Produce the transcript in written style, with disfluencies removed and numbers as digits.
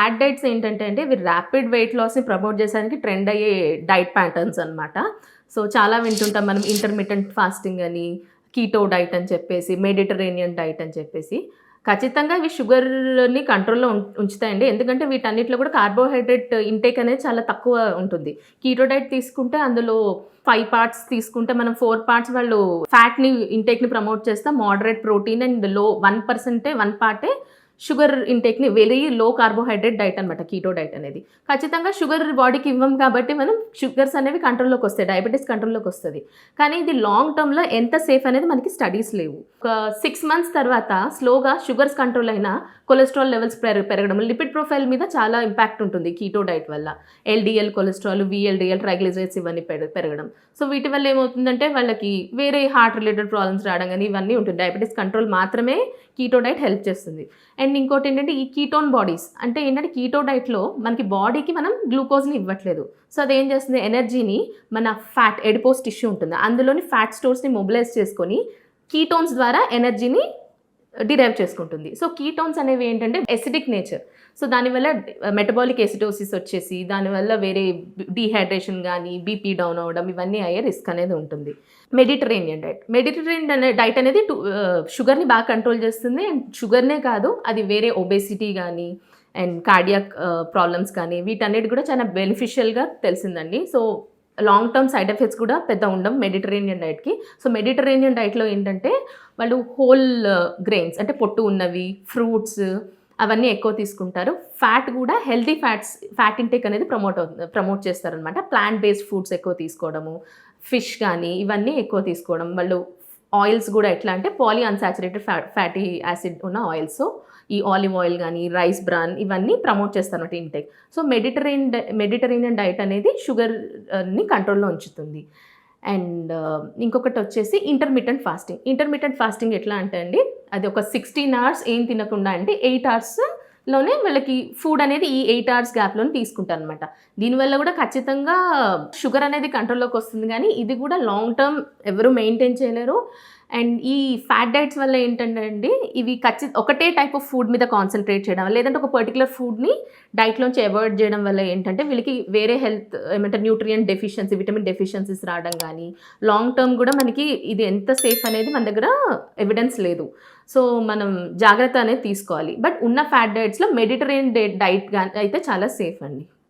Fat diets ఏంటంటే అండి, ఇవి ర్యాపిడ్ వెయిట్ లాస్‌ని ప్రమోట్ చేసేడానికి ట్రెండ్ అయ్యే డైట్ ప్యాటర్న్స్ అనమాట. సో, చాలా వింటుంటాం మనం ఇంటర్మిటెంట్ ఫాస్టింగ్ అని, కీటో డైట్ అని చెప్పేసి, మెడిటరేనియన్ డైట్ అని చెప్పేసి. ఖచ్చితంగా ఇవి షుగర్‌ని కంట్రోల్‌లో ఉంచుతాయండి. ఎందుకంటే వీటన్నిటిలో కూడా కార్బోహైడ్రేట్ ఇంటేక్ అనేది చాలా తక్కువ ఉంటుంది. కీటో డైట్ తీసుకుంటే అందులో 5 పార్ట్స్ తీసుకుంటే మనం 4 పార్ట్స్ వాళ్ళు ఫ్యాట్‌ని ఇంటేక్‌ని ప్రమోట్ చేస్తా. మోడరేట్ ప్రోటీన్ అండ్ 1 పార్టే షుగర్ ఇంటేక్‌ని వెరీ లో కార్బోహైడ్రేట్ డైట్ అనమాట కీటో డైట్ అనేది. ఖచ్చితంగా షుగర్ బాడీకి ఇవ్వం కాబట్టి మనం షుగర్స్ అనేవి కంట్రోల్‌లోకొస్తాయి. డయాబెటిస్ కంట్రోల్‌లోకొస్తది. కానీ ఇది లాంగ్ టర్మ్‌లో ఎంత సేఫ్ అనేది మనకి స్టడీస్ లేవు. ఒక 6 మంత్స్ తర్వాత స్లోగా షుగర్స్ కంట్రోల్ అయినా కొలెస్ట్రాల్ లెవెల్స్ పెరగడం, లిపిడ్ ప్రొఫైల్ మీద చాలా ఇంపాక్ట్ ఉంటుంది కీటో డైట్ వల్ల. ఎల్‌డీఎల్ కొలెస్ట్రాల్, వీఎల్‌డీఎల్, ట్రైగ్లిజరైడ్స్ ఇవన్నీ పెరగడం. సో వీటి వల్ల ఏమవుతుందంటే వాళ్ళకి వేరే హార్ట్ రిలేటెడ్ ప్రాబ్లమ్స్ రావడం గానీ ఇవన్నీ ఉంటుంది. డయాబెటిస్ కంట్రోల్ మాత్రమే కీటో డైట్ హెల్ప్ చేస్తుంది. అండ్ ఇంకోటి ఏంటంటే ఈ కీటోన్ బాడీస్ అంటే ఏంటంటే కీటో డైట్‌లో మనకి బాడీకి మనం గ్లూకోజ్‌ని ఇవ్వట్లేదు. సో అదేం చేస్తుంది ఎనర్జీని మన ఫ్యాట్ ఎడిపోస్ టిష్యూ ఉంటుంది. అందులోని ఫ్యాట్ స్టోర్స్‌ని మొబిలైజ్ చేసుకొని కీటోన్స్ ద్వారా ఎనర్జీని డిరైవ్ చేసుకుంటుంది. సో కీటోన్స్ అనేవి ఏంటంటే ఎసిడిక్ నేచర్. సో దానివల్ల మెటబాలిక్ ఎసిడోసిస్ వచ్చేసి దానివల్ల వేరే డీహైడ్రేషన్ గానీ, బీపీ డౌన్ అవ్వడం ఇవన్నీ అయ్యే రిస్క్ అనేది ఉంటుంది. మెడిటరేనియన్ డైట్ అనేది షుగర్‌ని బాగా కంట్రోల్ చేస్తుంది. అండ్ షుగర్‌నే కాదు అది వేరే ఒబేసిటీ గానీ అండ్ కార్డియాక్ ప్రాబ్లమ్స్ కానీ వీటన్నిటి కూడా చాలా బెనిఫిషియల్‌గా తెలిసిందండి. So long term side effects కూడా పెద్ద ఉండవు మెడిటరేనియన్ డైట్‌కి. సో మెడిటరేనియన్ డైట్‌లో ఏంటంటే వాళ్ళు హోల్ గ్రెయిన్స్ అంటే పొట్టు ఉన్నవి, ఫ్రూట్స్ అవన్నీ ఎక్కువ తీసుకుంటారు. ఫ్యాట్ కూడా హెల్తీ ఫ్యాట్ ఇంటేక్ అనేది ప్రమోట్ చేస్తారనమాట. ప్లాంట్ బేస్డ్ ఫుడ్స్ ఎక్కువ తీసుకోవడము, ఫిష్ కానీ ఇవన్నీ ఎక్కువ తీసుకోవడం. వాళ్ళు ఆయిల్స్ కూడా ఎట్లా అంటే పాలీ అన్సాచురేటెడ్ ఫ్యాటీ యాసిడ్ ఉన్న ఆయిల్స్. సో ఈ ఆలివ్ ఆయిల్ కానీ, రైస్ బ్రాన్ ఇవన్నీ ప్రమోట్ చేస్తారన్నమాట ఇంటేక్. సో మెడిటరేనియన్ డైట్ అనేది షుగర్‌ని కంట్రోల్‌లో ఉంచుతుంది. అండ్ ఇంకొకటి వచ్చేసి ఇంటర్మిటెంట్ ఫాస్టింగ్ ఎట్లా అంటే అండి, అది ఒక 16 అవర్స్ ఏం తినకుండా అంటే 8 అవర్స్‌లోనే వాళ్ళకి ఫుడ్ అనేది ఈ 8 అవర్స్ గ్యాప్‌లోనే తీసుకుంటారనమాట. దీనివల్ల కూడా ఖచ్చితంగా షుగర్ అనేది కంట్రోల్‌లోకి వస్తుంది కానీ ఇది కూడా లాంగ్ టర్మ్ ఎవరు మెయింటైన్ చేయలేరు. అండ్ ఈ ఫ్యాట్ డైట్స్ వల్ల ఏంటంటే అండి, ఇవి ఒకటే టైప్ ఆఫ్ ఫుడ్ మీద కాన్సంట్రేట్ చేయడం లేదంటే ఒక పర్టికులర్ ఫుడ్‌ని డైట్‌లోంచి అవాయిడ్ చేయడం వల్ల ఏంటంటే వీళ్ళకి వేరే హెల్త్ ఏమంటారు న్యూట్రియంట్ డెఫిషియన్సీ, విటమిన్ డెఫిషియన్సీస్ రావడం కానీ లాంగ్ టర్మ్ కూడా మనకి ఇది ఎంత సేఫ్ అనేది మన దగ్గర ఎవిడెన్స్ లేదు. సో మనం జాగ్రత్త అనేది తీసుకోవాలి. బట్ ఉన్న ఫ్యాట్ డైట్స్‌లో మెడిటరేనియన్ డైట్ అయితే చాలా సేఫ్ అండి.